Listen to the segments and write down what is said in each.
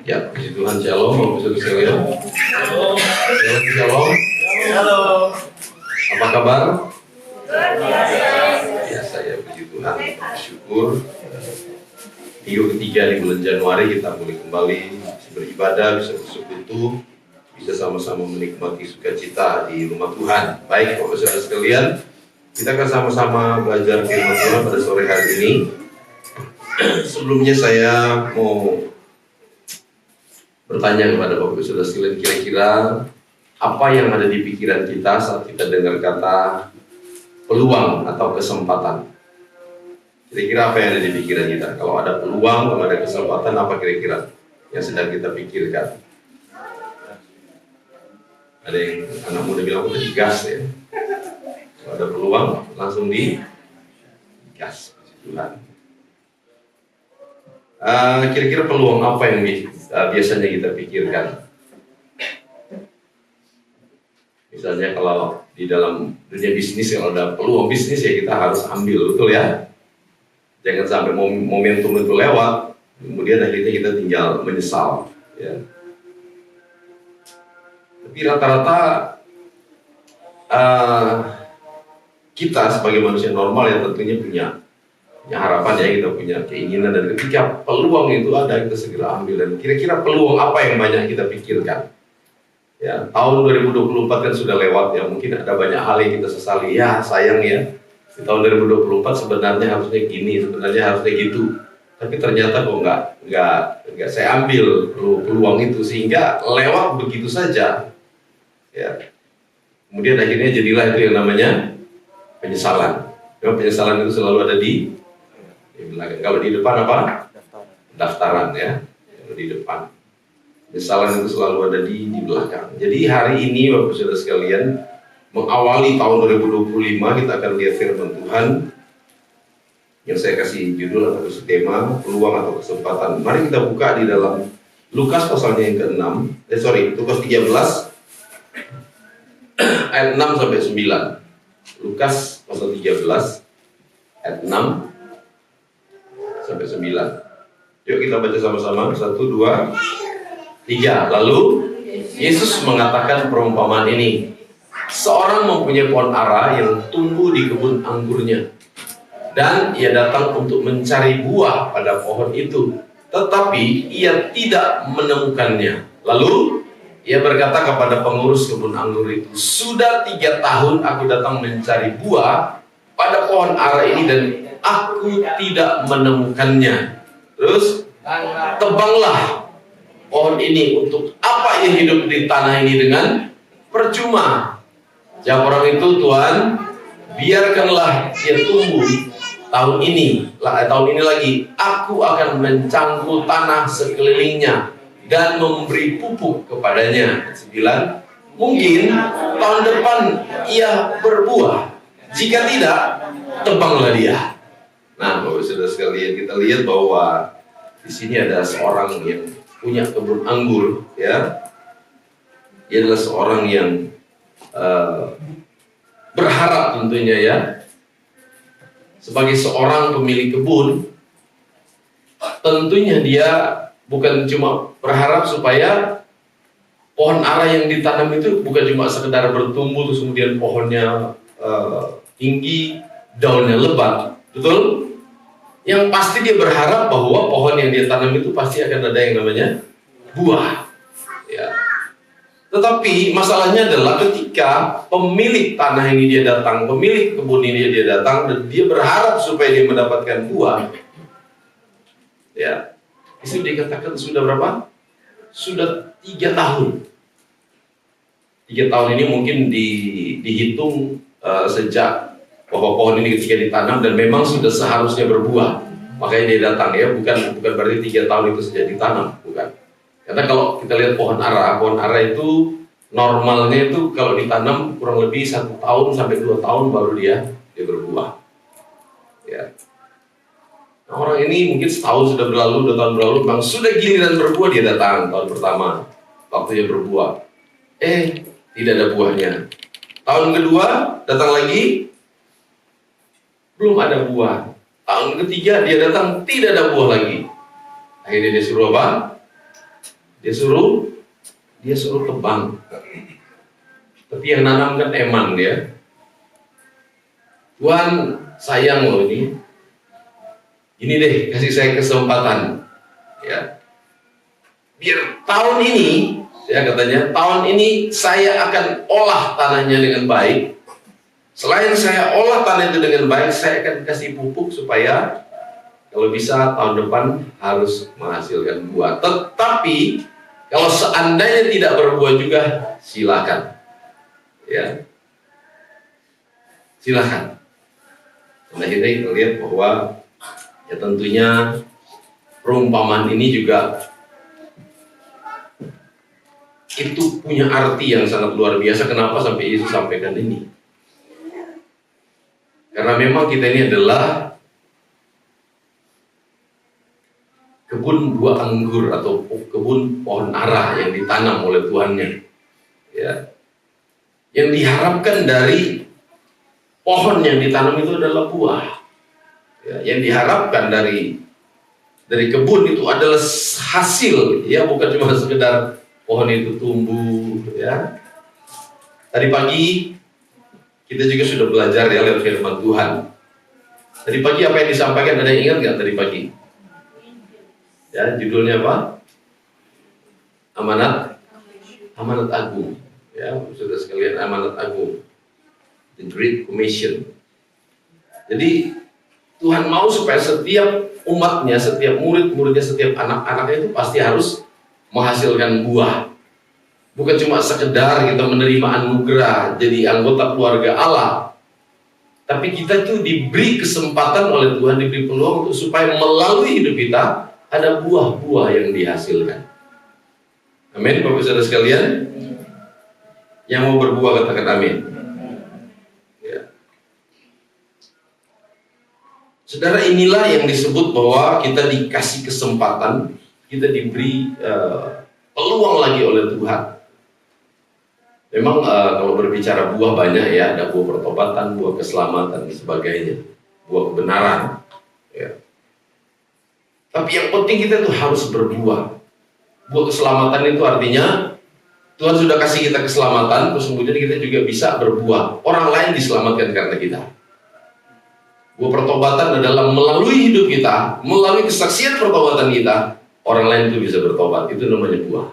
Ya, puji Tuhan, shalom, Bapak Ibu sekalian. Shalom. Shalom. Halo. Apa kabar? Ya, saya puji Tuhan, bersyukur. Minggu ketiga di bulan Januari kita mulai kembali bisa beribadah, bisa bersekutu, bisa sama-sama menikmati sukacita di rumah Tuhan. Baik, Bapak Ibu sekalian, kita akan sama-sama belajar firman Tuhan pada sore hari ini. Sebelumnya saya mau bertanya kepada Bapak Ibu Saudara sekalian, kira-kira apa yang ada di pikiran kita saat kita dengar kata peluang atau kesempatan? Kira-kira apa yang ada di pikiran kita? Kalau ada peluang, kalau ada kesempatan, apa kira-kira yang sedang kita pikirkan? Ada yang anak muda bilang udah digas ya. Kalau ada peluang, langsung digas. Tuhan. Kira-kira peluang apa yang biasanya kita pikirkan? Misalnya kalau di dalam dunia bisnis, kalau ada peluang bisnis ya kita harus ambil, betul ya? Jangan sampai momentum itu lewat, kemudian akhirnya kita tinggal menyesal. Ya. Tapi rata-rata kita sebagai manusia normal yang tentunya punya harapan ya, kita punya keinginan, dan ketika peluang itu ada kita segera ambil. Dan kira-kira peluang apa yang banyak kita pikirkan? Ya, tahun 2024 kan sudah lewat ya, mungkin ada banyak hal yang kita sesali. Ya sayang ya, di tahun 2024 sebenarnya harusnya gini, sebenarnya harusnya gitu. Tapi ternyata kok nggak saya ambil peluang itu, sehingga lewat begitu saja. Ya. Kemudian akhirnya jadilah itu yang namanya penyesalan. Memang penyesalan itu selalu ada di belakang. Kalau di depan apa? Daftaran ya. Kalau di depan. Penyesalan itu selalu ada di belakang. Jadi hari ini Bapak Saudara sekalian, mengawali tahun 2025 kita akan lihat firman Tuhan yang saya kasih judul atau tema peluang atau kesempatan. Mari kita buka di dalam Lukas pasalnya yang ke-6. Lukas 13 ayat 6 sampai 9. Lukas pasal 13 ayat 6 sampai 9. Yuk kita baca sama-sama. 1, 2, 3. Lalu Yesus mengatakan perumpamaan ini. Seorang mempunyai pohon ara yang tumbuh di kebun anggurnya, dan ia datang untuk mencari buah pada pohon itu, tetapi ia tidak menemukannya. Lalu ia berkata kepada pengurus kebun anggur itu, "Sudah 3 tahun aku datang mencari buah pada pohon ara ini dan aku tidak menemukannya. Terus tebanglah pohon ini. Untuk apa ia hidup di tanah ini dengan percuma?" Jawab orang itu, "Tuhan, biarkanlah dia tumbuh tahun ini lagi. Aku akan mencangkul tanah sekelilingnya dan memberi pupuk kepadanya." 9. Mungkin tahun depan ia berbuah. Jika tidak, tebanglah dia. Nah, Bapak Saudara sekalian, kita lihat bahwa di sini ada seorang yang punya kebun anggur, ya. Dia adalah seorang yang berharap tentunya ya, sebagai seorang pemilik kebun, tentunya dia bukan cuma berharap supaya pohon ara yang ditanam itu bukan cuma sekedar bertumbuh terus kemudian pohonnya tinggi, daunnya lebat, betul? Yang pasti dia berharap bahwa pohon yang dia tanam itu pasti akan ada yang namanya buah, ya. Tetapi masalahnya adalah ketika pemilik tanah ini dia datang, pemilik kebun ini dia datang, dan dia berharap supaya dia mendapatkan buah. Ya, itu dikatakan sudah berapa? Sudah 3 tahun. 3 tahun ini mungkin dihitung sejak bahwa pohon ini ketika ditanam dan memang sudah seharusnya berbuah. Makanya dia datang ya, bukan berarti 3 tahun itu sejak ditanam, bukan. Karena kalau kita lihat pohon ara itu normalnya itu kalau ditanam kurang lebih 1 tahun sampai 2 tahun baru dia berbuah. Ya. Nah, orang ini mungkin setahun sudah berlalu, 2 tahun berlalu, memang sudah giliran berbuah dia datang tahun pertama, waktunya berbuah. Tidak ada buahnya. Tahun kedua datang lagi, belum ada buah. Tahun ketiga dia datang, tidak ada buah lagi. Akhirnya dia suruh apa? Dia suruh tebang. Tapi yang nanam kan eman dia. Tuhan sayang loh ini. Ini deh, kasih saya kesempatan. Ya. Biar tahun ini, ya katanya, tahun ini saya akan olah tanahnya dengan baik. Selain saya olah tanah itu dengan baik, saya akan kasih pupuk supaya kalau bisa tahun depan harus menghasilkan buah. Tetapi kalau seandainya tidak berbuah juga, silakan. Ya. Silakan. Dan akhirnya kita lihat bahwa ya tentunya perumpamaan ini juga itu punya arti yang sangat luar biasa. Kenapa sampai Yesus sampaikan ini? Karena memang kita ini adalah kebun buah anggur atau kebun pohon ara yang ditanam oleh Tuhannya. Ya. Yang diharapkan dari pohon yang ditanam itu adalah buah. Ya, yang diharapkan dari kebun itu adalah hasil, ya, bukan cuma sekedar pohon itu tumbuh. Ya. Tadi pagi kita juga sudah belajar ya lewat firman Tuhan. Tadi pagi apa yang disampaikan, ada yang ingat nggak tadi pagi? Ya, judulnya apa? Amanat agung. Ya, saudara sekalian, amanat agung. The Great Commission. Jadi Tuhan mau supaya setiap umatnya, setiap murid-muridnya, setiap anak-anaknya itu pasti harus menghasilkan buah. Bukan cuma sekedar kita menerima anugerah jadi anggota keluarga Allah, tapi kita itu diberi kesempatan oleh Tuhan, diberi peluang untuk supaya melalui hidup kita ada buah-buah yang dihasilkan. Amin, Bapak Saudara sekalian. Yang mau berbuah katakan amin. Ya. Saudara, inilah yang disebut bahwa kita dikasih kesempatan, kita diberi peluang lagi oleh Tuhan. Memang kalau berbicara buah banyak ya, ada buah pertobatan, buah keselamatan dan sebagainya, buah kebenaran. Ya. Tapi yang penting kita tuh harus berbuah. Buah keselamatan itu artinya Tuhan sudah kasih kita keselamatan, terus kemudian kita juga bisa berbuah. Orang lain diselamatkan karena kita. Buah pertobatan adalah melalui hidup kita, melalui kesaksian pertobatan kita, orang lain itu bisa bertobat. Itu namanya buah.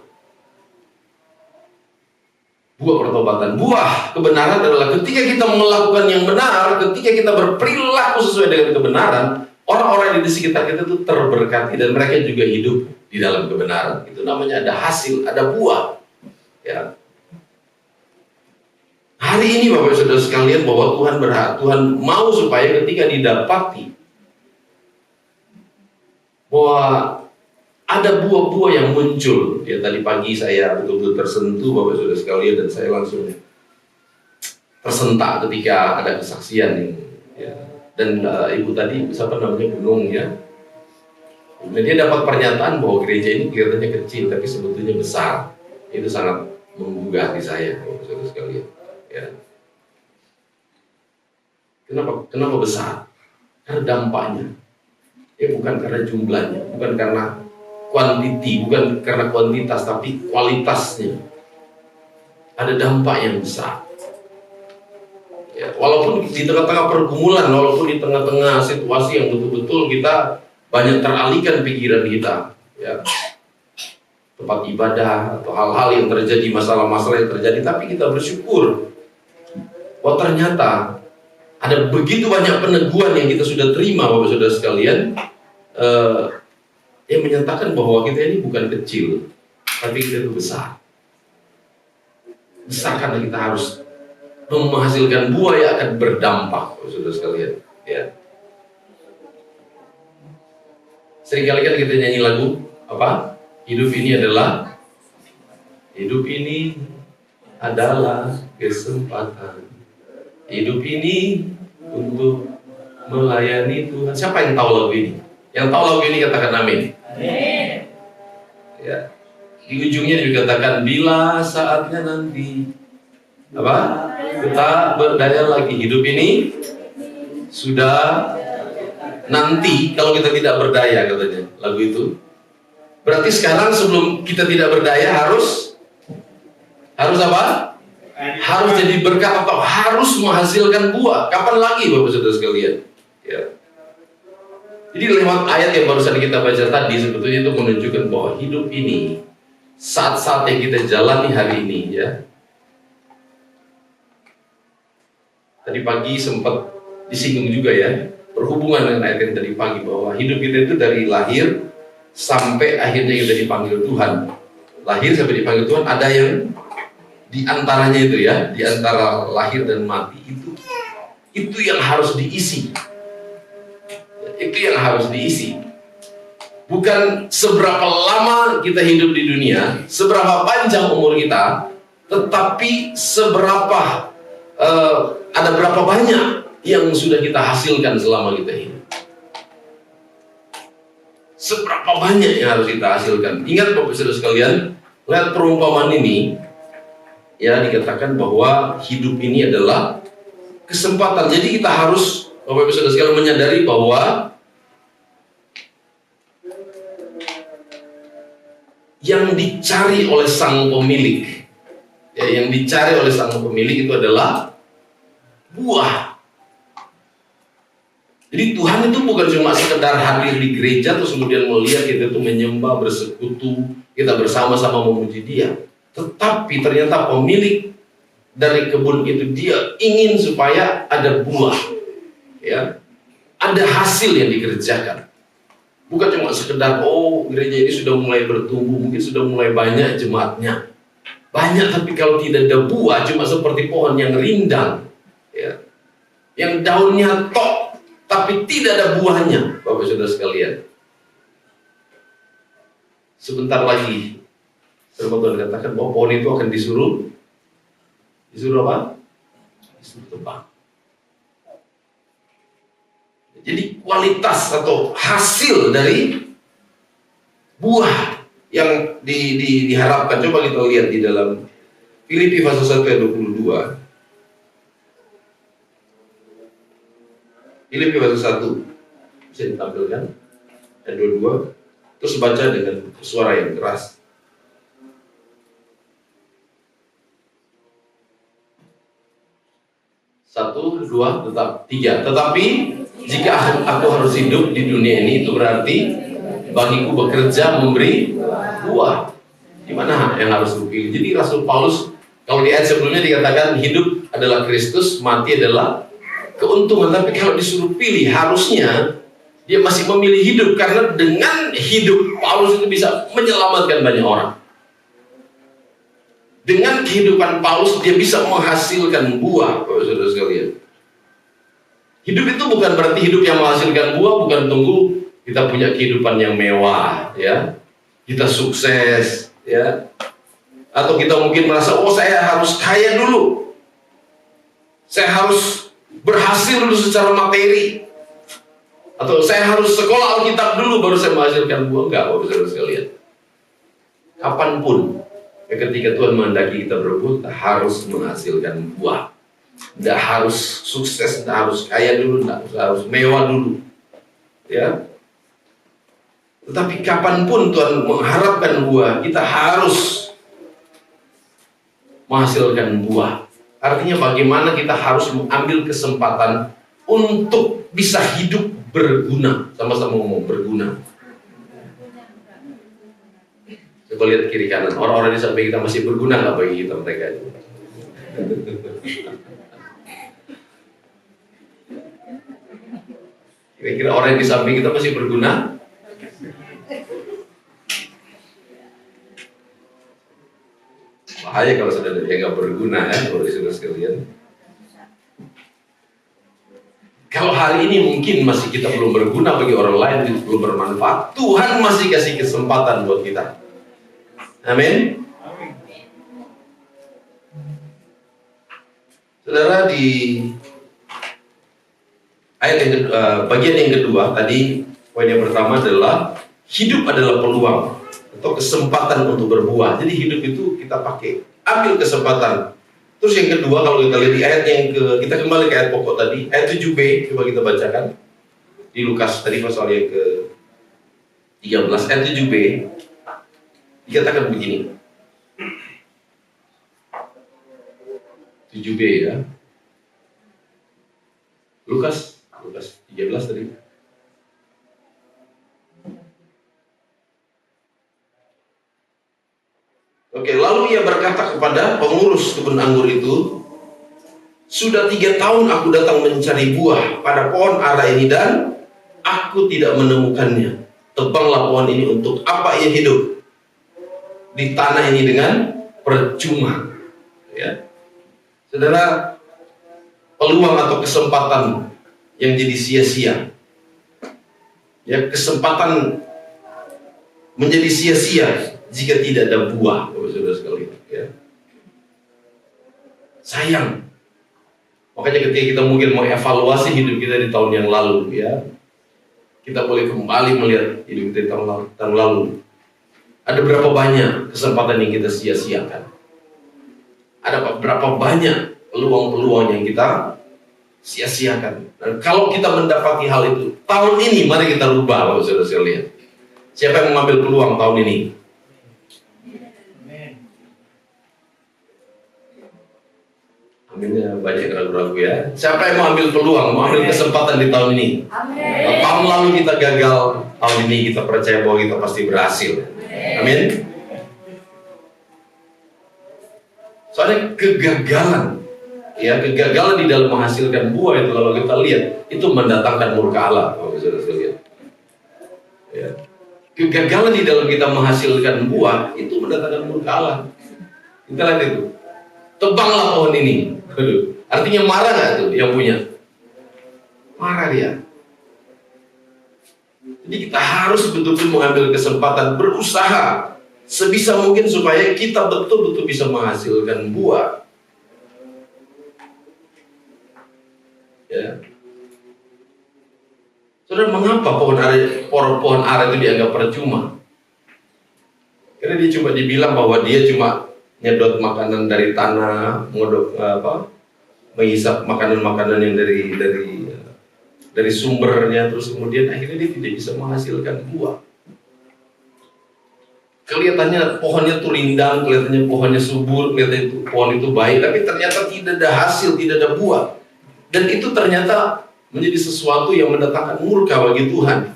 Buah pertobatan. Buah kebenaran adalah ketika kita melakukan yang benar, ketika kita berperilaku sesuai dengan kebenaran, orang-orang di sekitar kita itu terberkati dan mereka juga hidup di dalam kebenaran. Itu namanya ada hasil, ada buah. Ya. Hari ini Bapak Saudara sekalian, bahwa Tuhan mau supaya ketika didapati bahwa ada buah-buah yang muncul. Ya, tadi pagi saya betul-betul tersentuh Bapak Saudara sekalian, dan saya langsung tersentak ketika ada kesaksian yang, ya. Dan ibu tadi siapa namanya, Gunung ya. Dan dia dapat pernyataan bahwa gereja ini kelihatannya kecil tapi sebetulnya besar. Itu sangat menggugah di saya Bapak Saudara sekalian. Ya. Kenapa besar? Karena dampaknya. Ya, bukan karena jumlahnya, bukan karena kuantiti, bukan karena kuantitas, tapi kualitasnya. Ada dampak yang besar. Ya, walaupun di tengah-tengah pergumulan, walaupun di tengah-tengah situasi yang betul-betul kita banyak teralihkan pikiran kita, ya, tempat ibadah atau hal-hal yang terjadi, masalah-masalah yang terjadi, tapi kita bersyukur bahwa ternyata ada begitu banyak peneguhan yang kita sudah terima Bapak Saudara sekalian, yang menyatakan bahwa kita ini bukan kecil, tapi kita itu besar. Besar karena kita harus menghasilkan buah yang akan berdampak Bapak Saudara sekalian. Ya. Seringkali kan kita nyanyi lagu apa? Hidup ini adalah kesempatan. Hidup ini untuk melayani Tuhan. Siapa yang tahu lagu ini? Yang tahu lagu ini katakan amin. Amin. Ya. Di ujungnya juga katakan bila saatnya nanti apa? Kita berdaya lagi. Hidup ini sudah nanti kalau kita tidak berdaya, katanya lagu itu. Berarti sekarang sebelum kita tidak berdaya harus apa? Harus jadi berkat atau harus menghasilkan buah. Kapan lagi Bapak Saudara sekalian? Ya. Jadi lewat ayat yang barusan kita baca tadi sebetulnya itu menunjukkan bahwa hidup ini, saat-saat yang kita jalani hari ini, ya. Tadi pagi sempat disinggung juga ya, berhubungan dengan ayat yang tadi pagi, bahwa hidup kita itu dari lahir sampai akhirnya kita dipanggil Tuhan. Lahir sampai dipanggil Tuhan, ada yang di antaranya itu ya, di antara lahir dan mati itu yang harus diisi. Itu yang harus diisi. Bukan seberapa lama kita hidup di dunia, seberapa panjang umur kita, tetapi seberapa ada berapa banyak yang sudah kita hasilkan selama kita hidup. Seberapa banyak yang harus kita hasilkan. Ingat Bapak Saudara sekalian, lihat perumpamaan ini, ya, dikatakan bahwa hidup ini adalah kesempatan. Jadi kita harus, Bapak Saudara sekalian, menyadari bahwa yang dicari oleh sang pemilik, ya, yang dicari oleh sang pemilik itu adalah buah. Jadi Tuhan itu bukan cuma sekedar hadir di gereja terus kemudian melihat kita itu menyembah, bersekutu, kita bersama-sama memuji Dia. Tetapi ternyata pemilik dari kebun itu dia ingin supaya ada buah, ya, ada hasil yang dikerjakan. Bukan cuma sekedar gereja ini sudah mulai bertumbuh, mungkin sudah mulai banyak jemaatnya, banyak, tapi kalau tidak ada buah, cuma seperti pohon yang rindang, ya, yang daunnya tok, tapi tidak ada buahnya, Bapak Saudara sekalian. Sebentar lagi firman Tuhan katakan bahwa pohon itu akan disuruh apa? Disuruh tebang. Jadi kualitas atau hasil dari buah yang diharapkan, coba kita lihat di dalam Filipi pasal 1 ayat 22. Filipi pasal 1 bisa ditampilkan ayat 22. Terus baca dengan suara yang keras. Satu, dua, tiga. Tetapi jika aku harus hidup di dunia ini, itu berarti bagiku bekerja memberi buah. Di mana yang harus dipilih? Jadi Rasul Paulus, kalau di ayat sebelumnya dikatakan hidup adalah Kristus, mati adalah keuntungan. Tapi kalau disuruh pilih, harusnya dia masih memilih hidup, karena dengan hidup Paulus itu bisa menyelamatkan banyak orang. Dengan kehidupan Paulus dia bisa menghasilkan buah, saudara sekalian. Hidup itu bukan berarti hidup yang menghasilkan buah, bukan tunggu kita punya kehidupan yang mewah, ya, kita sukses, ya, atau kita mungkin merasa saya harus kaya dulu, saya harus berhasil dulu secara materi, atau saya harus sekolah Alkitab dulu baru saya menghasilkan buah. Enggak, saudara sekalian. Kapanpun ketika Tuhan menghendaki kita berbuah, kita harus menghasilkan buah. Tidak harus sukses, tidak harus kaya dulu, tidak harus mewah dulu, ya. Tetapi kapanpun Tuhan mengharapkan buah, kita harus menghasilkan buah. Artinya bagaimana kita harus mengambil kesempatan untuk bisa hidup berguna. Sama-sama ngomong berguna. Coba lihat kiri kanan, orang-orang di samping kita masih berguna nggak bagi kita mereka itu? Kira-kira orang yang di samping kita masih berguna? Bahaya kalau sudah ada yang nggak berguna, ya, saudara sekalian. Kalau hari ini mungkin masih kita belum berguna bagi orang lain, belum bermanfaat, Tuhan masih kasih kesempatan buat kita. Amin. Saudara, di ayat yang bagian yang kedua tadi, poin yang pertama adalah hidup adalah peluang atau kesempatan untuk berbuah. Jadi hidup itu kita pakai, ambil kesempatan. Terus yang kedua, kalau kita lihat di ayat yang kita kembali ke ayat pokok tadi, ayat 7b, coba kita bacakan di Lukas tadi pasal yang ke 13, ayat 7b. Dikatakan begini, 7b ya, Lukas 13 tadi. Oke, lalu ia berkata kepada pengurus kebun anggur itu, sudah 3 tahun aku datang mencari buah pada pohon ara ini dan aku tidak menemukannya. Tebanglah pohon ini, untuk apa ia hidup di tanah ini dengan percuma. Ya, saudara, peluang atau kesempatan yang jadi sia-sia, ya, kesempatan menjadi sia-sia jika tidak ada buah, saudara sekalian. Ya, sayang. Makanya ketika kita mungkin mau evaluasi hidup kita di tahun yang lalu, ya, kita boleh kembali melihat hidup kita di tahun lalu. Ada berapa banyak kesempatan yang kita sia-siakan? Ada berapa banyak peluang-peluang yang kita sia-siakan? Dan kalau kita mendapati hal itu, tahun ini mari kita rubah, saudara sekalian. Siapa yang mengambil peluang tahun ini? Aminnya banyak ragu-ragu ya. Siapa yang mau ambil peluang, mau ambil kesempatan di tahun ini? Amin. Tahun lalu kita gagal, tahun ini kita percaya bahwa kita pasti berhasil. Amin. Soalnya kegagalan, ya, kegagalan di dalam menghasilkan buah itu kalau kita lihat itu mendatangkan murka Allah, kalau bisa lihat. Ya. Kegagalan di dalam kita menghasilkan buah itu mendatangkan murka Allah. Kita lihat itu. Tebanglah pohon ini. Artinya marah nggak tuh yang punya? Marah dia. Jadi kita harus betul-betul mengambil kesempatan, berusaha sebisa mungkin supaya kita betul-betul bisa menghasilkan buah. Ya. Saudara, mengapa pohon ara itu dianggap percuma? Karena dia cuma dibilang bahwa dia cuma nyedot makanan dari tanah, menghisap makanan-makanan yang dari sumbernya, terus kemudian akhirnya dia tidak bisa menghasilkan buah. Kelihatannya pohonnya tuh rindang, kelihatannya pohonnya subur, kelihatannya pohon itu baik, tapi ternyata tidak ada hasil, tidak ada buah. Dan itu ternyata menjadi sesuatu yang mendatangkan murka bagi Tuhan.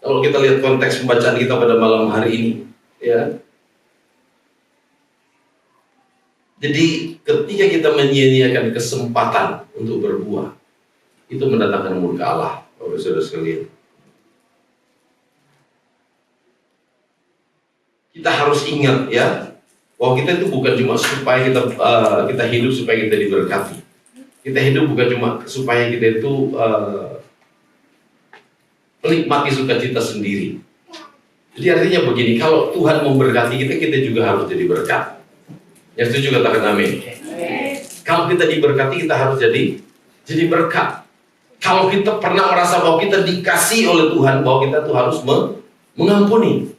Kalau kita lihat konteks pembacaan kita pada malam hari ini, ya. Jadi ketika kita menyia-nyiakan kesempatan untuk berbuah, itu mendatangkan murka Allah, Bapak Saudara sekalian. Kita harus ingat, ya, bahwa kita itu bukan cuma supaya kita hidup supaya kita diberkati. Kita hidup bukan cuma supaya kita itu menikmati sukacita sendiri. Jadi artinya begini, kalau Tuhan memberkati kita, kita juga harus jadi berkat. Yang setuju katakan amin. Kalau kita diberkati, kita harus jadi berkat. Kalau kita pernah merasa bahwa kita dikasih oleh Tuhan, bahwa kita tuh harus mengampuni.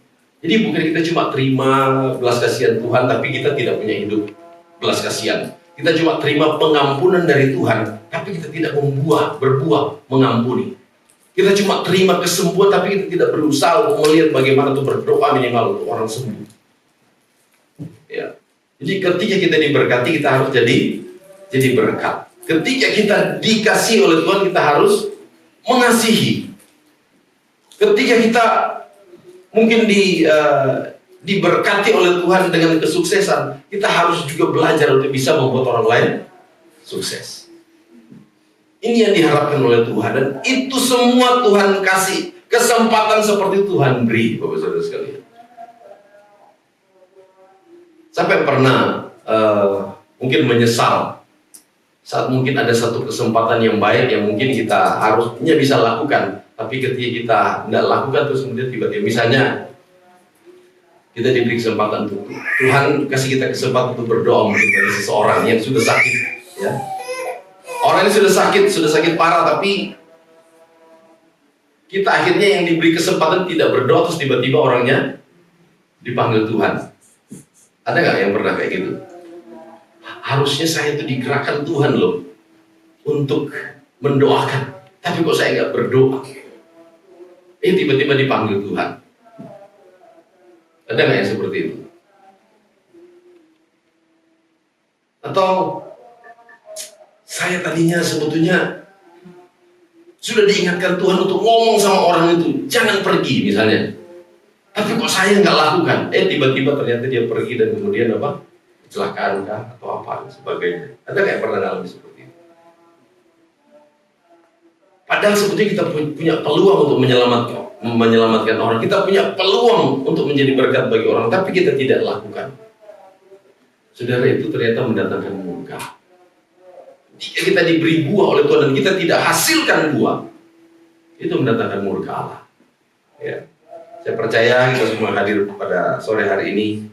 Jadi bukan kita cuma terima belas kasihan Tuhan, tapi kita tidak punya hidup belas kasihan. Kita cuma terima pengampunan dari Tuhan, tapi kita tidak berbuah mengampuni. Kita cuma terima kesembuhan, tapi kita tidak berusaha untuk melihat bagaimana tuh berdoa minimal untuk orang sembuh. Ya. Jadi ketika kita diberkati, kita harus jadi berkat. Ketika kita dikasih oleh Tuhan, kita harus mengasihi. Ketika kita mungkin diberkati oleh Tuhan dengan kesuksesan, kita harus juga belajar untuk bisa membuat orang lain sukses. Ini yang diharapkan oleh Tuhan, dan itu semua Tuhan kasih. Kesempatan seperti Tuhan beri, Bapak Saudara sekalian. Sampai pernah mungkin menyesal saat mungkin ada satu kesempatan yang baik yang mungkin kita harusnya bisa lakukan, tapi ketika kita tidak lakukan, terus kemudian tiba-tiba misalnya kita diberi kesempatan untuk Tuhan kasih kita kesempatan untuk berdoa mungkin dari seseorang yang sudah sakit, ya. Orang ini sudah sakit parah, tapi kita akhirnya yang diberi kesempatan tidak berdoa, terus tiba-tiba orangnya dipanggil Tuhan. Ada nggak yang pernah kayak gitu? Harusnya saya itu digerakkan Tuhan loh untuk mendoakan, tapi kok saya nggak berdoa? Tiba-tiba dipanggil Tuhan. Ada nggak yang seperti itu? tadinya sebetulnya sudah diingatkan Tuhan untuk ngomong sama orang itu, jangan pergi misalnya. Tapi kok saya nggak lakukan? Tiba-tiba ternyata dia pergi dan kemudian apa? Kecelakaan kah? Atau apa sebagainya. Ada kayak pernah alami seperti itu? Padahal sebetulnya kita punya peluang untuk menyelamatkan orang. Kita punya peluang untuk menjadi berkat bagi orang, tapi kita tidak lakukan. Saudara, itu ternyata mendatangkan murka. Jika kita diberi buah oleh Tuhan dan kita tidak hasilkan buah, itu mendatangkan murka Allah. Ya. Saya percaya kita semua hadir pada sore hari ini,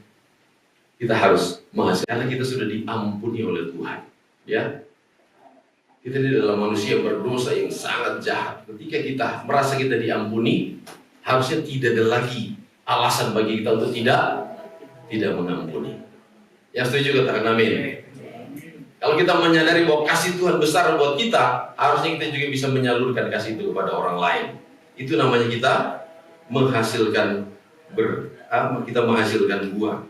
kita harus menghasilkan karena kita sudah diampuni oleh Tuhan. Ya, kita ini adalah manusia berdosa yang sangat jahat. Ketika kita merasa kita diampuni, harusnya tidak ada lagi alasan bagi kita untuk tidak mengampuni. Yang setuju katakan amin. Kalau kita menyadari bahwa kasih Tuhan besar buat kita, harusnya kita juga bisa menyalurkan kasih itu kepada orang lain. Itu namanya kita menghasilkan buah.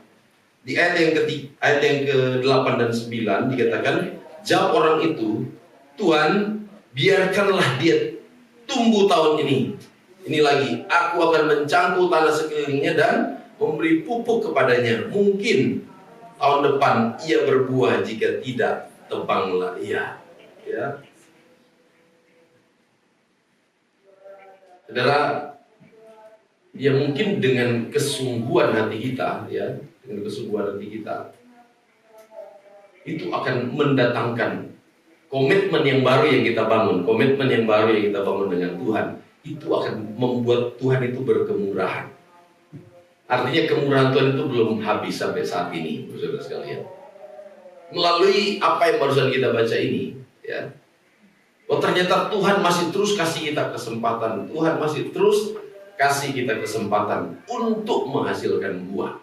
Di ayat yang ke-8 dan 9 dikatakan, jawab orang itu, Tuhan, biarkanlah dia tumbuh tahun ini. Ini lagi, aku akan mencangkul tanah sekelilingnya dan memberi pupuk kepadanya. Mungkin tahun depan ia berbuah, jika tidak, tebanglah ia. Ya. Saudara, ya mungkin dengan kesungguhan hati kita, ya, dengan kesungguhan hati kita, itu akan mendatangkan komitmen yang baru yang kita bangun, komitmen yang baru yang kita bangun dengan Tuhan. Itu akan membuat Tuhan itu berkemurahan. Artinya kemurahan Tuhan itu belum habis sampai saat ini, saudara sekalian. Melalui apa yang barusan kita baca ini, ya, oh ternyata Tuhan masih terus kasih kita kesempatan. Tuhan masih terus kasih kita kesempatan untuk menghasilkan buah.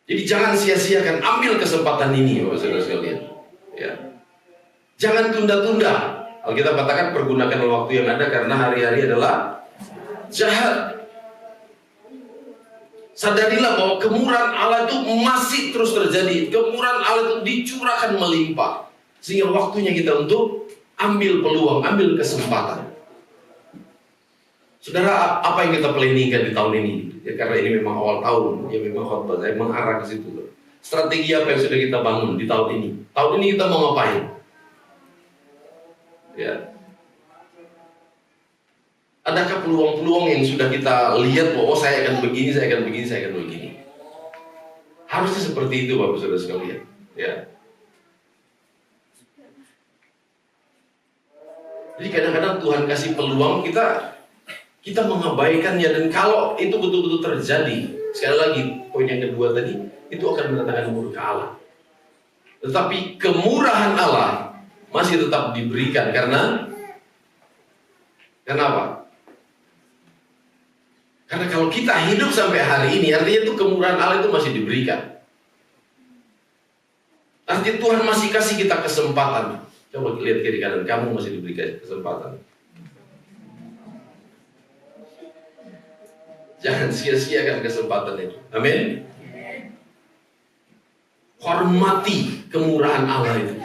Jadi jangan sia-siakan, ambil kesempatan ini, saudara sekalian. Ya, jangan tunda-tunda. Alkitab katakan pergunakan waktu yang ada karena hari-hari adalah jahat. Sadarilah bahwa kemurahan Allah itu masih terus terjadi. Kemurahan Allah itu dicurahkan melimpah. Sehingga waktunya kita untuk ambil peluang, ambil kesempatan. Saudara, apa yang kita planningkan di tahun ini? Ya, karena ini memang awal tahun, ya memang khotbah saya mengarah ke situ. Strategi apa yang sudah kita bangun di tahun ini? Tahun ini kita mau ngapain? Ya. Adakah peluang-peluang yang sudah kita lihat bahwa saya akan begini, saya akan begini, saya akan begini? Harusnya seperti itu, Bapak Saudara sekalian. Ya. Jadi kadang-kadang Tuhan kasih peluang, kita mengabaikannya, dan kalau itu betul-betul terjadi, sekali lagi poin yang kedua tadi, itu akan mendatangkan murka Allah. Tetapi kemurahan Allah masih tetap diberikan karena apa? Karena kalau kita hidup sampai hari ini, artinya itu kemurahan Allah itu masih diberikan. Artinya Tuhan masih kasih kita kesempatan. Coba lihat kiri kanan, kamu masih diberikan kesempatan. Jangan sia-siakan kesempatan itu. Amin. Hormati kemurahan Allah itu.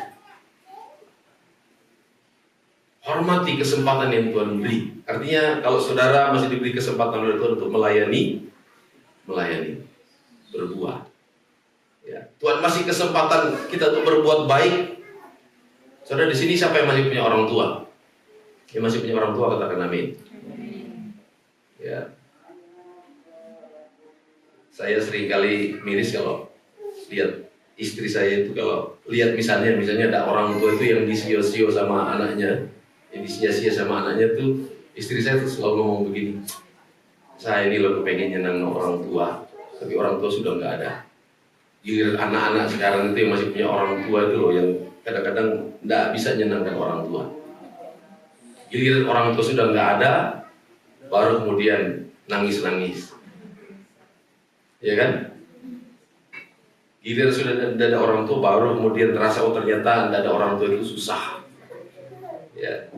Hormati kesempatan yang Tuhan beri. Artinya kalau saudara masih diberi kesempatan oleh Tuhan untuk melayani, berbuah. Ya. Tuhan masih kesempatan kita untuk berbuat baik. Saudara, di sini siapa yang masih punya orang tua? Yang masih punya orang tua katakan amin. Ya. Saya seringkali miris kalau lihat istri saya itu, kalau lihat misalnya ada orang tua itu yang disio-sio sama anaknya, yang disia-sia sama anaknya tuh, istri saya tuh selalu ngomong begini, saya ini loh kepengen nyenang orang tua, tapi orang tua sudah nggak ada. Giliran anak-anak sekarang itu yang masih punya orang tua itu loh, yang kadang-kadang nggak bisa nyenangkan orang tua. Giliran orang tua sudah nggak ada, baru kemudian nangis-nangis, ya kan? Giliran sudah ada orang tua, baru kemudian terasa oh ternyata tidak ada orang tua itu susah. Ya.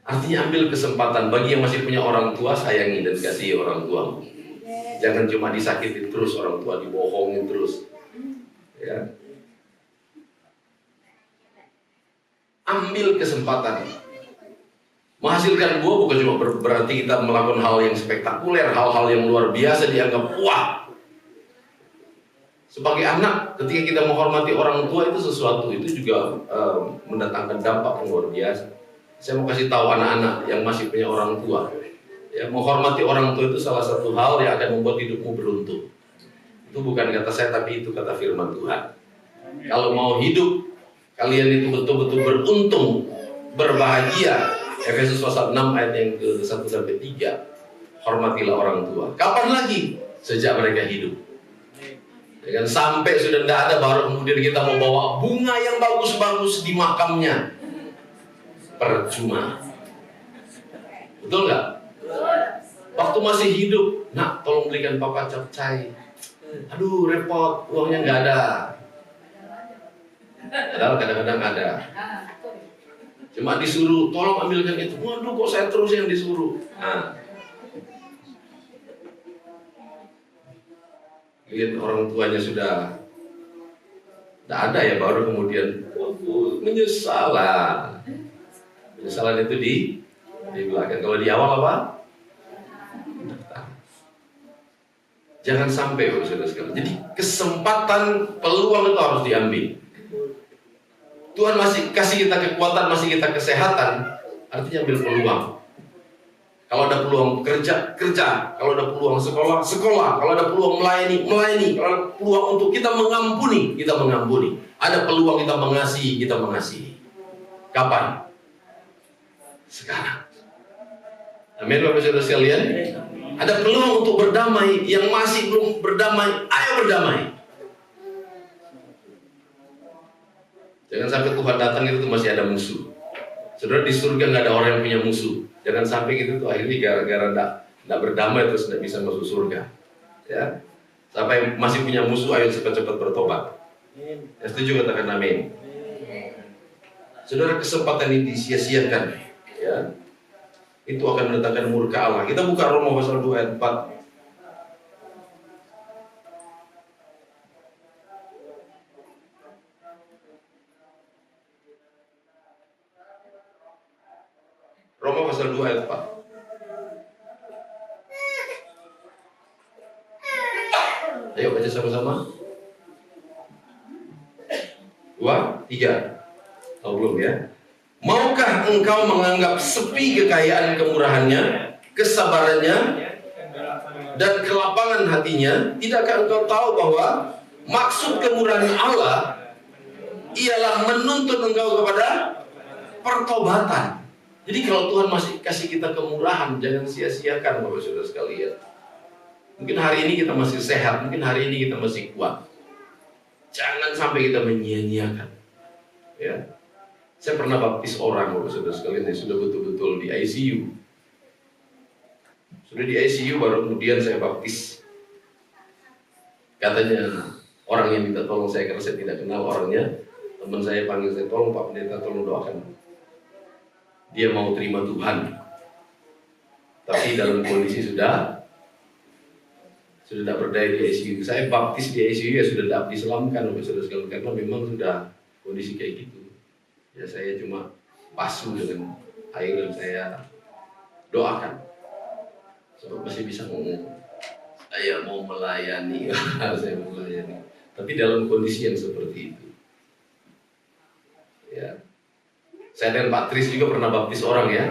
Artinya ambil kesempatan, bagi yang masih punya orang tua, sayangi dan kasih orang tua. Jangan cuma disakitin terus orang tua, dibohongin terus. Ya. Ambil kesempatan. Menghasilkan buah bukan cuma berarti kita melakukan hal yang spektakuler, hal-hal yang luar biasa dianggap wah. Sebagai anak, ketika kita menghormati orang tua itu sesuatu, itu juga mendatangkan dampak yang luar biasa. Saya mau kasih tahu anak-anak yang masih punya orang tua, ya, menghormati orang tua itu salah satu hal yang akan membuat hidupmu beruntung. Itu bukan kata saya, tapi itu kata firman Tuhan. Kalau mau hidup kalian itu betul-betul beruntung, berbahagia, Efesus pasal 6 ayat yang ke-1-3, hormatilah orang tua. Kapan lagi? Sejak mereka hidup. Ya kan, sampai sudah tidak ada, baru kemudian kita mau bawa bunga yang bagus-bagus di makamnya. Percuma. Betul nggak? Waktu masih hidup, nak tolong belikan papa capcay. Aduh repot, uangnya nggak ada. Padahal kadang-kadang ada. Cuma disuruh, tolong ambilkan itu. Waduh, kok saya terus yang disuruh. Nah, lihat orang tuanya sudah tidak ada ya, baru kemudian menyesal lah. Penyesalan itu di belakang. Kalau di awal apa? Jangan sampai, saudara sekalian. Jadi kesempatan, peluang itu harus diambil. Tuhan masih kasih kita kekuatan, masih kita kesehatan, artinya ambil peluang. Kalau ada peluang kerja, kerja. Kalau ada peluang sekolah, sekolah. Kalau ada peluang melayani, melayani. Kalau ada peluang untuk kita mengampuni, kita mengampuni. Ada peluang kita mengasihi, kita mengasihi. Kapan? Sekarang. Amin, Bapak Saudara sekalian. Ada peluang untuk berdamai. Yang masih belum berdamai, ayo berdamai. Jangan sampai Tuhan datang itu masih ada musuh. Saudara, di surga nggak ada orang yang punya musuh. Jangan sampai gitu tuh akhirnya gara-gara nggak berdamai terus nggak bisa masuk surga. Ya, sampai masih punya musuh, ayo cepat-cepat bertobat. Ya, setuju, katakan amin. Saudara, kesempatan ini disia-siakan, ya, itu akan mendatangkan murka Allah. Kita buka Roma pasal 2 ayat 4. Roma pasal 2 ayat 4. Ayo baca sama-sama. 2, 3. Tahu belum ya? Maukah engkau menganggap sepi kekayaan kemurahannya, kesabarannya, dan kelapangan hatinya? Tidakkah engkau tahu bahwa maksud kemurahan Allah ialah menuntut engkau kepada pertobatan? Jadi kalau Tuhan masih kasih kita kemurahan, jangan sia-siakan, Bapak Saudara sekalian. Mungkin hari ini kita masih sehat, mungkin hari ini kita masih kuat. Jangan sampai kita menyia-nyiakan. Ya, saya pernah baptis orang, Bapak Saudara sekalian, yang sudah betul-betul di ICU. Sudah di ICU, baru kemudian saya baptis. Katanya orang yang minta tolong saya, karena saya tidak kenal orangnya. Teman saya panggil saya, tolong Pak Pendeta, tolong doakan. Dia mau terima Tuhan, tapi dalam kondisi sudah tidak berdaya di ICU. Saya baptis di ICU ya sudah tidak diselamkan, karena memang sudah kondisi kayak gitu. Ya saya cuma basuh dengan air dan saya doakan, sebab masih bisa ngomong. Saya mau melayani, saya mau melayani. Tapi dalam kondisi yang seperti itu, ya. Saya dan Pak Tris juga pernah baptis orang ya.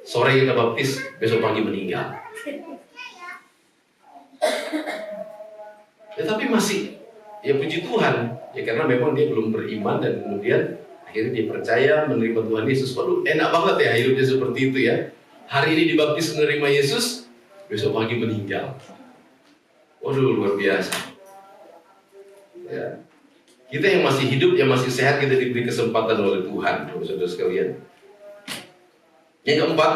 Sore kita baptis, besok pagi meninggal. Ya tapi masih, ya puji Tuhan. Ya karena memang dia belum beriman dan kemudian akhirnya dia percaya menerima Tuhan Yesus. Waduh, enak banget ya hidupnya seperti itu ya. Hari ini dibaptis menerima Yesus, besok pagi meninggal. Waduh, luar biasa. Ya. Kita yang masih hidup, yang masih sehat, kita diberi kesempatan oleh Tuhan, saudara sekalian. Yang keempat,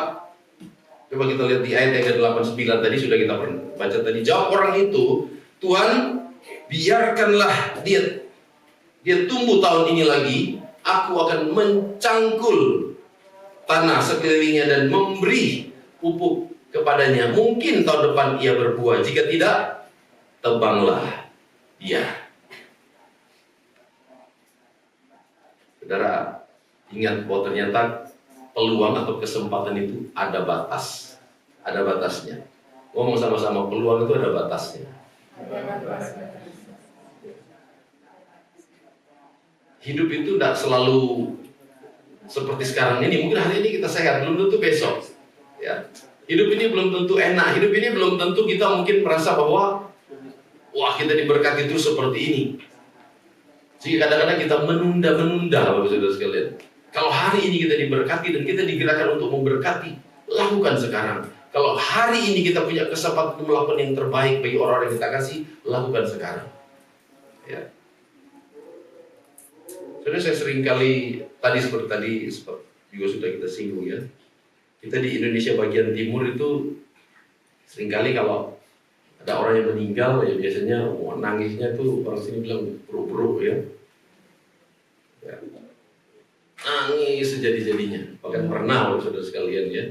coba kita lihat di ayat yang ke-89 tadi sudah kita baca tadi. Jawab orang itu, Tuhan, biarkanlah dia tumbuh tahun ini lagi. Aku akan mencangkul tanah sekelilingnya dan memberi pupuk kepadanya. Mungkin tahun depan ia berbuah. Jika tidak, tebanglah dia. Saudara, Ingat bahwa ternyata peluang atau kesempatan itu ada batas, ada batasnya. Ngomong sama-sama, peluang itu ada batasnya. Hidup itu tidak selalu seperti sekarang ini. Mungkin hari ini kita sehat, belum tentu besok. Ya. Hidup ini belum tentu enak. Hidup ini belum tentu kita mungkin merasa bahwa wah, kita diberkati terus seperti ini. Sehingga kadang-kadang kita menunda-menunda, Bapak Saudara sekalian. Kalau hari ini kita diberkati dan kita digerakkan untuk memberkati, lakukan sekarang. Kalau hari ini kita punya kesempatan untuk melakukan yang terbaik bagi orang-orang yang kita kasih, lakukan sekarang. Ya. Saudara, saya sering kali seperti tadi juga sudah kita singgung ya. Kita di Indonesia bagian timur itu seringkali kalau ada orang yang meninggal ya biasanya nangisnya tuh orang sini bilang buruk-buruk ya. Nangis sejadi-jadinya. Bahkan pernah saudara sekalian ya,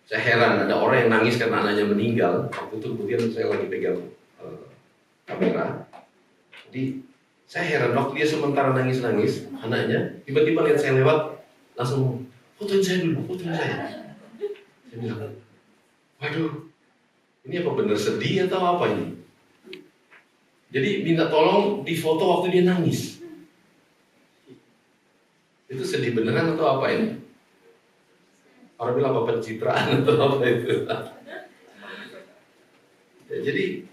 saya heran ada orang yang nangis karena anaknya meninggal. Waktu itu kemudian saya lagi pegang kamera. Jadi saya heran waktu dia sementara nangis-nangis anaknya, tiba-tiba lihat saya lewat langsung fotoin saya dulu, fotoin saya. Saya bilang, waduh, ini apa benar sedih atau apa ini? Jadi minta tolong difoto waktu dia nangis. Itu sedih beneran atau apa ini? Orang bilang apa pencitraan atau apa itu? Ya, jadi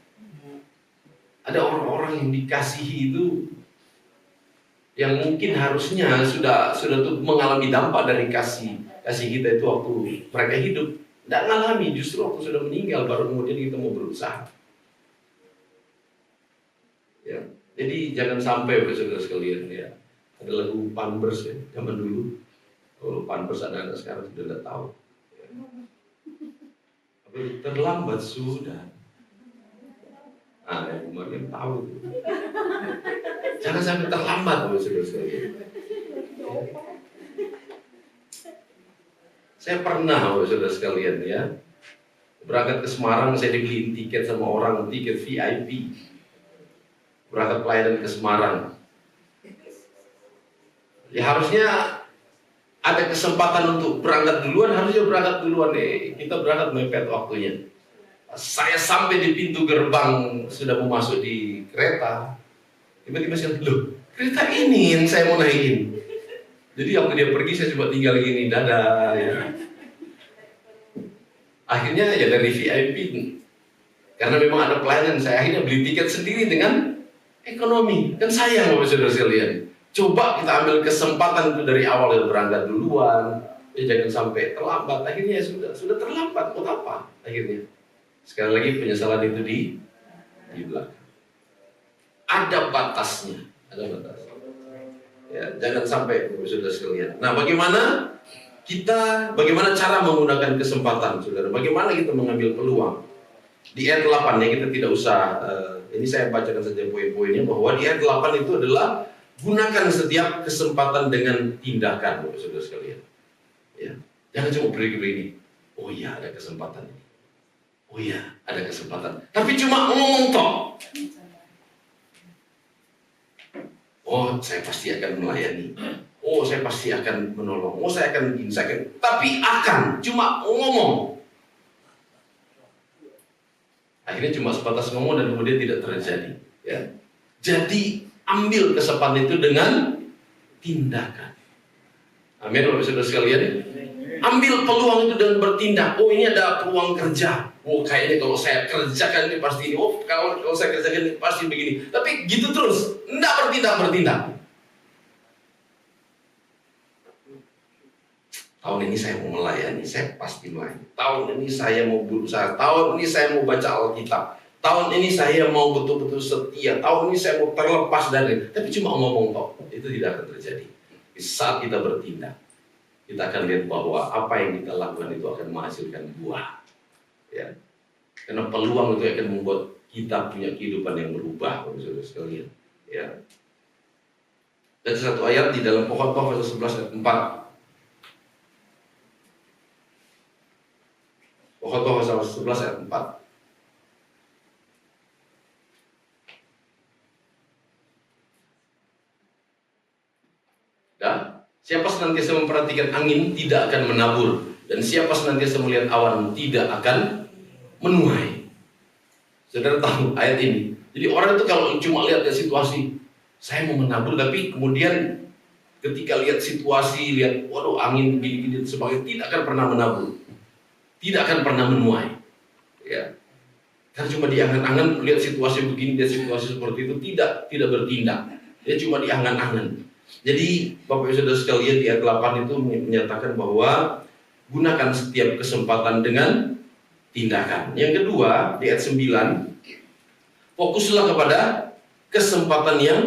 ada orang-orang yang dikasihi itu yang mungkin harusnya sudah tuh mengalami dampak dari kasih kita itu waktu mereka hidup. Tidak mengalami, justru waktu sudah meninggal baru kemudian kita mau berusaha. Ya, jadi jangan sampai saudara sekalian ya. Ada lagu Pampers ya, zaman dulu. Kalau Pampers ada anak sekarang sudah tidak tahu. Ya. Tapi terlambat sudah. Nah, yang kemarin tahu itu. Jangan sampai terlambat, saudara sekalian. Saya pernah, saudara sekalian ya, berangkat ke Semarang, saya dibeliin tiket sama orang, tiket VIP. Berangkat pelayanan ke Semarang. Ya harusnya ada kesempatan untuk berangkat duluan, harusnya berangkat duluan nih. Kita berangkat mepet waktunya. Saya sampai di pintu gerbang sudah mau masuk di kereta. Tiba-tiba saya bilang, loh, kereta ini yang saya mau naikin. Jadi waktu dia pergi saya cuma tinggal gini, dadah ya. Akhirnya ya dari VIP. Karena memang ada pelayanan, saya akhirnya beli tiket sendiri dengan ekonomi. Kan sayang Bapak Saudara sekalian. Coba kita ambil kesempatan itu dari awal ya, berangkat duluan. Ya jangan sampai terlambat. Akhirnya sudah terlambat. Buat apa akhirnya? Sekali lagi penyesalan itu di belakang. Ada batasnya, ada batasnya. Ya, jangan sampai saudara sekalian. Nah, bagaimana cara menggunakan kesempatan, saudara? Bagaimana kita mengambil peluang? Di ayat 8 ya, kita tidak usah. Ini saya bacakan saja poin-poinnya bahwa di ayat 8 itu adalah gunakan setiap kesempatan dengan tindakan, saudara sekalian. Ya, jangan cuma beri-beri. Oh iya, ada kesempatan ini. Oh iya, ada kesempatan. Tapi cuma ngomong toh. Oh, saya pasti akan melayani. Oh, saya pasti akan menolong. Oh, saya akan begini, saya akan. Tapi cuma ngomong. Akhirnya cuma sebatas ngomong dan kemudian tidak terjadi. Ya. Jadi ambil kesempatan itu dengan tindakan. Amin, Bapak Saudara sekalian. Ambil peluang itu dengan bertindak. Oh, ini ada peluang kerja. Oh, kayaknya kalau saya kerjakan ini pasti ini. Oh, kalau saya kerjakan ini pasti begini. Tapi gitu terus, enggak bertindak. Tahun ini saya mau melayani, saya pasti melayani. Tahun ini saya mau berusaha. Tahun ini saya mau baca Alkitab. Tahun ini saya mau betul-betul setia. Tahun ini saya mau terlepas dari. Tapi cuma ngomong toh, itu tidak akan terjadi. Di saat kita bertindak, kita akan lihat bahwa apa yang kita lakukan itu akan menghasilkan buah. Ya. Karena peluang itu akan membuat kita punya kehidupan yang berubah, saudara sekalian. Ya. Dan satu ayat di dalam Pokok pasal 11 ayat 4. Pokok pasal 11 ayat 4. Dah? Siapa senantiasa memperhatikan angin tidak akan menabur, dan siapa senantiasa melihat awan tidak akan menuai. Saudara tahu ayat ini. Jadi orang itu kalau cuma lihat situasi, saya mau menabur, tapi kemudian ketika lihat situasi, lihat waduh angin gini-gini sebagainya, tidak akan pernah menabur, tidak akan pernah menuai. Ya. Karena cuma diangan-angan, lihat situasi begini, lihat situasi seperti itu, tidak bertindak. Dia cuma diangan-angan. Jadi Bapak Ibu Saudara sekalian, di ayat 8 itu menyatakan bahwa gunakan setiap kesempatan dengan tindakan. Yang kedua, di ayat 9, fokuslah kepada kesempatan yang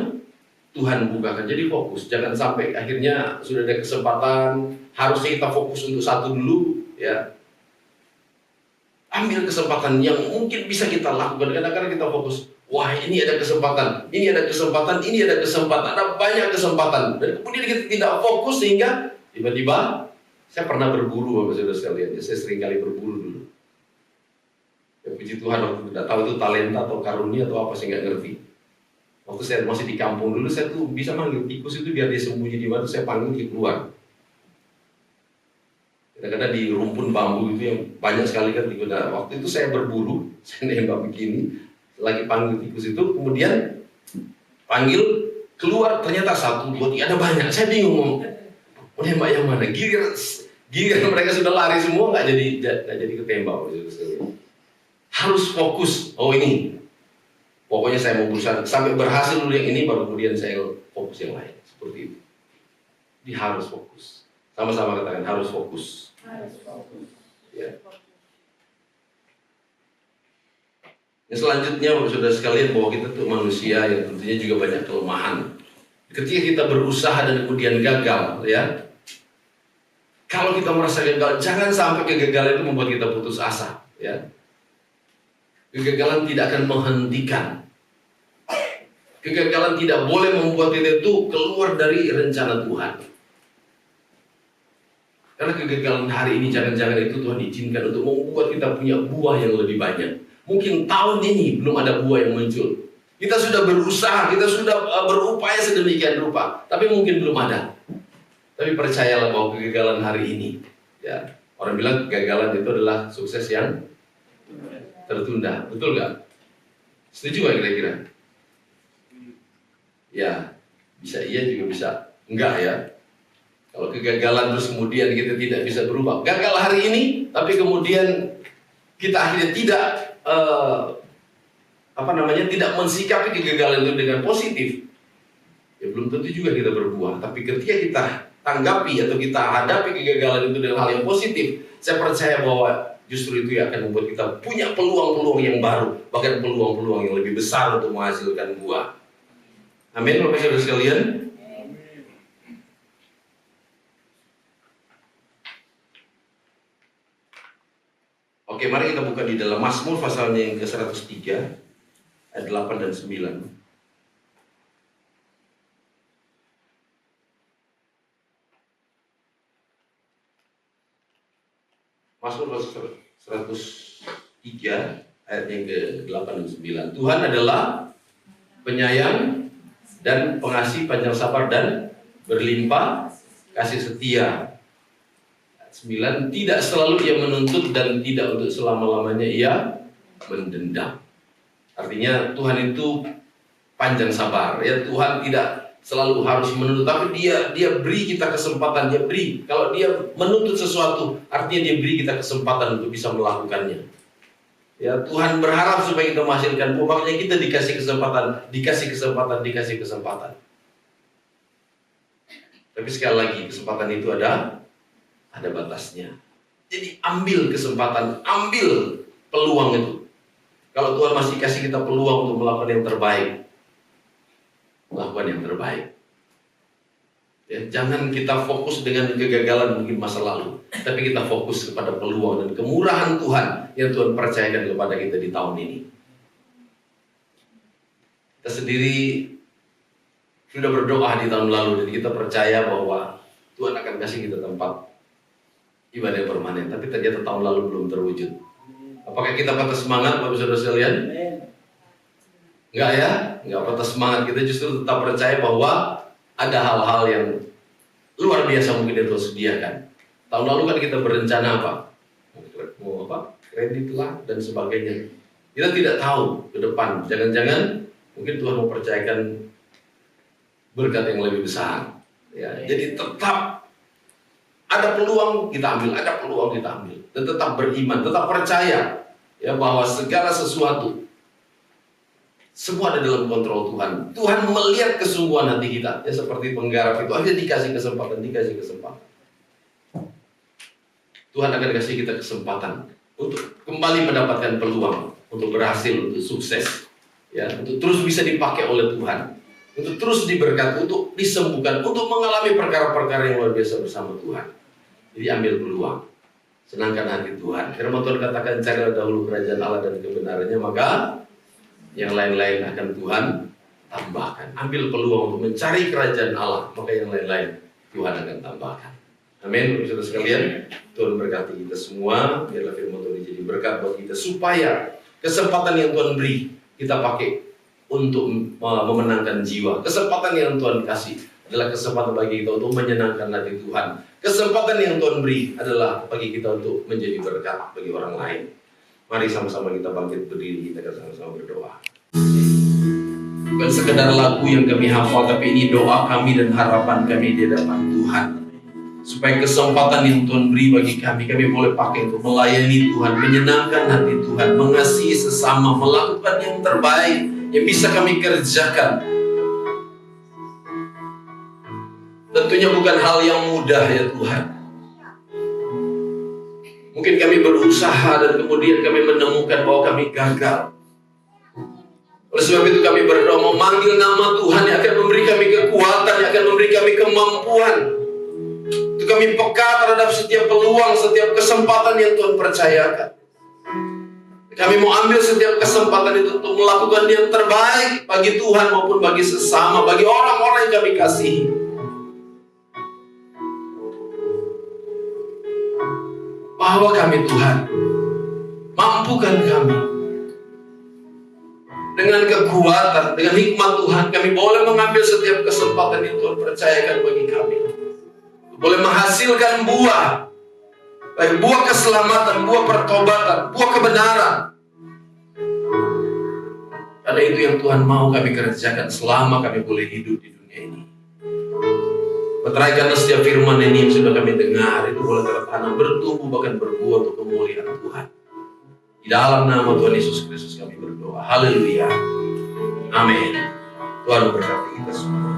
Tuhan bukakan. Jadi fokus, jangan sampai akhirnya sudah ada kesempatan, harusnya kita fokus untuk satu dulu, ya. Ambil kesempatan yang mungkin bisa kita lakukan. Kadang-kadang kita fokus, wah ini ada kesempatan, ini ada kesempatan, ini ada kesempatan, ada banyak kesempatan. Dan kemudian kita tidak fokus sehingga tiba-tiba, saya pernah berburu Bapak Saudara sekalian, saya sering kali berburu dulu. Ya puji Tuhan, waktu tidak tahu itu talenta atau karunia atau apa, saya nggak ngerti. Waktu saya masih di kampung dulu, saya tuh bisa manggil tikus itu biar dia sembunyi di mana, saya panggil dia keluar. Kadang-kadang di rumpun bambu itu yang banyak sekali kan digunakan. Waktu itu saya berburu, saya nembak begini, lagi panggil tikus itu, kemudian panggil keluar, ternyata 1, 2, 3, ada banyak. Saya bingung mau nembak yang mana. Giliran mereka sudah lari semua, nggak jadi ketembak. Harus fokus. Oh ini, pokoknya saya mau berusaha sampai berhasil dulu yang ini, baru kemudian saya fokus yang lain. Seperti itu. Jadi harus fokus. Sama-sama katakan harus fokus. Ya. Yang selanjutnya Bapak Saudara sekalian, bahwa kita tuh manusia yang tentunya juga banyak kelemahan. Ketika kita berusaha dan kemudian gagal, ya. Kalau kita merasa gagal, jangan sampai kegagalan itu membuat kita putus asa, ya. Kegagalan tidak akan menghentikan. Kegagalan tidak boleh membuat kita itu keluar dari rencana Tuhan. Karena kegagalan hari ini jangan-jangan itu Tuhan izinkan untuk membuat kita punya buah yang lebih banyak. Mungkin tahun ini belum ada buah yang muncul. Kita sudah berusaha, kita sudah berupaya sedemikian rupa, tapi mungkin belum ada. Tapi percayalah bahwa kegagalan hari ini, ya, orang bilang kegagalan itu adalah sukses yang tertunda. Betul nggak? Setuju nggak kira-kira? Ya, bisa iya juga bisa enggak ya. Kalau kegagalan terus kemudian kita tidak bisa berubah, gagal hari ini, tapi kemudian kita akhirnya tidak tidak mensikapi kegagalan itu dengan positif, ya belum tentu juga kita berbuah. Tapi ketika kita tanggapi atau kita hadapi kegagalan itu dengan hal yang positif, saya percaya bahwa justru itu akan membuat kita punya peluang-peluang yang baru, bahkan peluang-peluang yang lebih besar untuk menghasilkan buah. Amin, Bapak Saudara sekalian. Oke, mari kita buka di dalam Mazmur pasalnya yang ke-103 ayat 8 dan 9. Mazmur 103 ayat yang ke-8 dan 9. Tuhan adalah penyayang dan pengasih, panjang sabar dan berlimpah kasih setia. 9, tidak selalu ia menuntut dan tidak untuk selama-lamanya ia mendendam. Artinya Tuhan itu panjang sabar, ya. Tuhan tidak selalu harus menuntut, tapi dia beri kita kesempatan, dia beri. Kalau dia menuntut sesuatu, artinya dia beri kita kesempatan untuk bisa melakukannya. Ya, Tuhan berharap supaya kita menghasilkan buah, makanya kita dikasih kesempatan. Tapi sekali lagi, kesempatan itu ada batasnya. Jadi ambil kesempatan, ambil peluang itu. Kalau Tuhan masih kasih kita peluang untuk melakukan yang terbaik, lakukan yang terbaik. Ya, jangan kita fokus dengan kegagalan mungkin masa lalu, tapi kita fokus kepada peluang dan kemurahan Tuhan yang Tuhan percayakan kepada kita di tahun ini. Kita sendiri sudah berdoa di tahun lalu dan kita percaya bahwa Tuhan akan kasih kita tempat ibadah yang permanen, tapi ternyata tahun lalu belum terwujud. Apakah kita patah semangat, Bapak Saudara sekalian? Enggak ya, enggak patah semangat. Kita justru tetap percaya bahwa ada hal-hal yang luar biasa mungkin yang Tuhan sediakan. Tahun lalu kan kita berencana apa? Mau apa? Kredit lah dan sebagainya. Kita tidak tahu ke depan. Jangan-jangan mungkin Tuhan mau percayakan berkat yang lebih besar. Ya, jadi tetap ada peluang kita ambil, ada peluang kita ambil, dan tetap beriman, tetap percaya ya bahwa segala sesuatu semua ada dalam kontrol Tuhan. Tuhan melihat kesungguhan hati kita, ya seperti penggarap itu aja dikasih kesempatan. Tuhan akan kasih kita kesempatan untuk kembali mendapatkan peluang, untuk berhasil, untuk sukses, ya, untuk terus bisa dipakai oleh Tuhan, untuk terus diberkati, untuk disembuhkan, untuk mengalami perkara-perkara yang luar biasa bersama Tuhan. Jadi ambil peluang, senangkan hati Tuhan. Firman Tuhan katakan, carilah dahulu kerajaan Allah dan kebenarannya, maka yang lain-lain akan Tuhan tambahkan. Ambil peluang untuk mencari kerajaan Allah, maka yang lain-lain Tuhan akan tambahkan. Amin, saudara sekalian. Tuhan berkati kita semua. Biarlah firman Tuhan jadi berkat buat kita, supaya kesempatan yang Tuhan beri kita pakai untuk memenangkan jiwa. Kesempatan yang Tuhan kasih adalah kesempatan bagi kita untuk menyenangkan hati Tuhan. Kesempatan yang Tuhan beri adalah bagi kita untuk menjadi berkat bagi orang lain. Mari sama-sama kita bangkit berdiri, kita sama-sama berdoa. Bukan sekedar lagu yang kami hafal, tapi ini doa kami dan harapan kami di hadapan Tuhan. Supaya kesempatan yang Tuhan beri bagi kami boleh pakai untuk melayani Tuhan, menyenangkan hati Tuhan, mengasihi sesama, melakukan yang terbaik yang bisa kami kerjakan. Tentunya bukan hal yang mudah ya Tuhan. Mungkin kami berusaha dan kemudian kami menemukan bahwa kami gagal. Oleh sebab itu kami berdoa memanggil nama Tuhan yang akan memberi kami kekuatan, yang akan memberi kami kemampuan. Untuk kami peka terhadap setiap peluang, setiap kesempatan yang Tuhan percayakan. Kami mau ambil setiap kesempatan itu untuk melakukan yang terbaik bagi Tuhan maupun bagi sesama, bagi orang-orang yang kami kasihi. Bahwa kami Tuhan, mampukan kami dengan kekuatan, dengan hikmat Tuhan, kami boleh mengambil setiap kesempatan yang Tuhan percayakan bagi kami. Boleh menghasilkan buah, baik buah keselamatan, buah pertobatan, buah kebenaran. Karena itu yang Tuhan mau kami kerjakan selama kami boleh hidup di dunia ini. Meteraikanlah setiap firman ini yang sudah kami dengar, itu boleh tertanam, bertumbuh, bahkan berbuah untuk kemuliaan Tuhan. Di dalam nama Tuhan Yesus Kristus kami berdoa. Haleluya. Amin. Tuhan memberkati kita semua.